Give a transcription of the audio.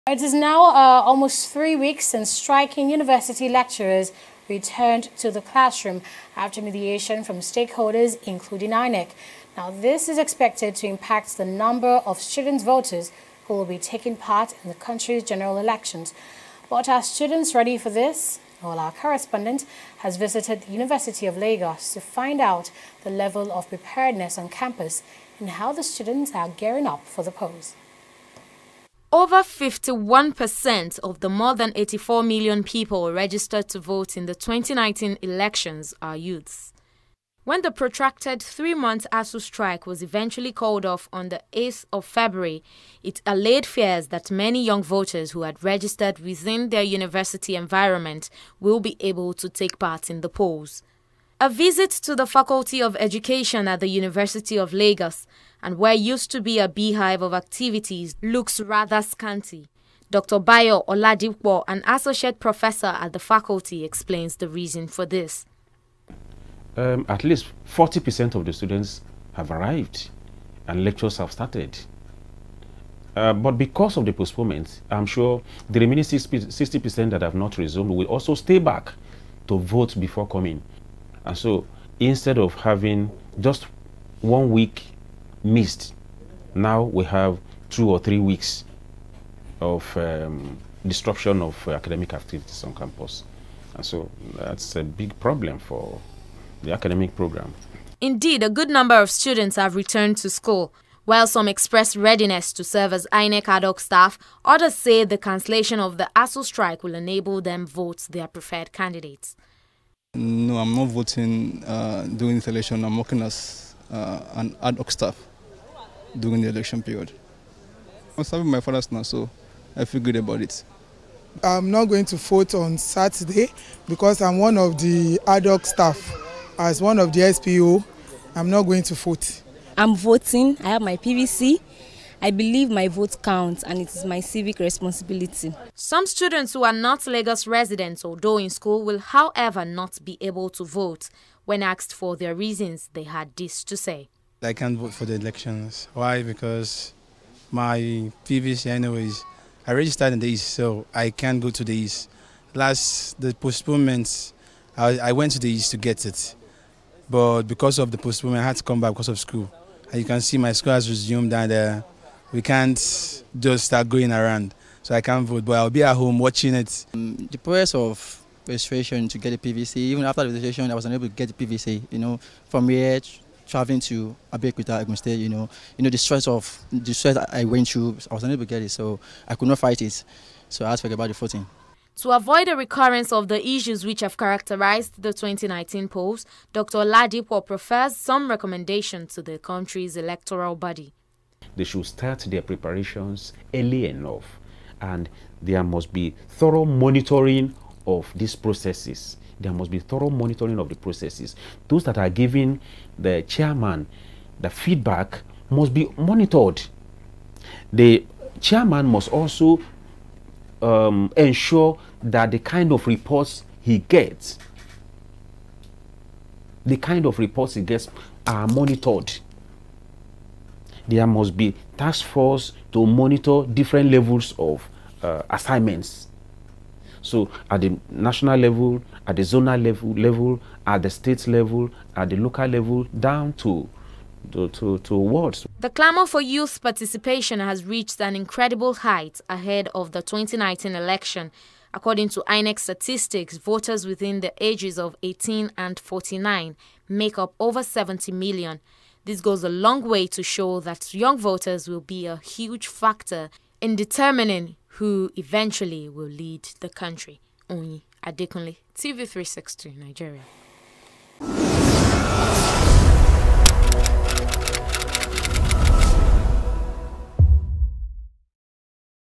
It is now almost 3 weeks since striking university lecturers returned to the classroom after mediation from stakeholders, including INEC. Now, this is expected to impact the number of student voters who will be taking part in the country's general elections. But are students ready for this? Well, our correspondent has visited the University of Lagos to find out the level of preparedness on campus and how the students are gearing up for the polls. Over 51% of the more than 84 million people registered to vote in the 2019 elections are youths. When the protracted 3-month ASUU strike was eventually called off on the 8th of February, it allayed fears that many young voters who had registered within their university environment will be able to take part in the polls. A visit to the Faculty of Education at the University of Lagos, and where used to be a beehive of activities, looks rather scanty. Dr. Bayo Oladipo, an associate professor at the faculty, explains the reason for this. At least 40% of the students have arrived and lectures have started. But because of the postponement, I'm sure the remaining 60% that have not resumed will also stay back to vote before coming. And so instead of having just 1 week missed, now we have 2 or 3 weeks of disruption of academic activities on campus. And so that's a big problem for the academic program. Indeed, a good number of students have returned to school. While some express readiness to serve as INEC ad hoc staff, others say the cancellation of the ASUU strike will enable them vote their preferred candidates. No, I'm not voting during the election. I'm working as an ad hoc staff during the election period. I'm serving my father's now, so I feel good about it. I'm not going to vote on Saturday because I'm one of the ad hoc staff. As one of the SPO, I'm not going to vote. I'm voting. I have my PVC. I believe my vote counts and it is my civic responsibility. Some students who are not Lagos residents, although in school, will however not be able to vote. When asked for their reasons, they had this to say. I can't vote for the elections. Why? Because my PVC anyways, I registered in the East, so I can't go to the East. The postponement, I went to the East to get it. But because of the postponement, I had to come back because of school. And you can see my school has resumed and we can't just start going around. So I can't vote, but I'll be at home watching it. The process of registration to get a PVC, even after the registration, I was unable to get the PVC, from here traveling to Abeokuta, Ogun State, the stress I went through, I was unable to get it, so I could not fight it. So I had to forget about the voting. To avoid a recurrence of the issues which have characterized the 2019 polls, Dr. Oladipo prefers some recommendation to the country's electoral body. They should start their preparations early enough, and there must be thorough monitoring of these processes. There must be thorough monitoring of the processes. Those that are giving the chairman the feedback must be monitored. The chairman must also ensure that the kind of reports he gets, are monitored. There must be task force to monitor different levels of assignments. So at the national level, at the zonal level, at the state level, at the local level, down to wards. The clamor for youth participation has reached an incredible height ahead of the 2019 election. According to INEC statistics, voters within the ages of 18 and 49 make up over 70 million. This goes a long way to show that young voters will be a huge factor in determining who eventually will lead the country. Oyin Adekunle, TV 360, Nigeria.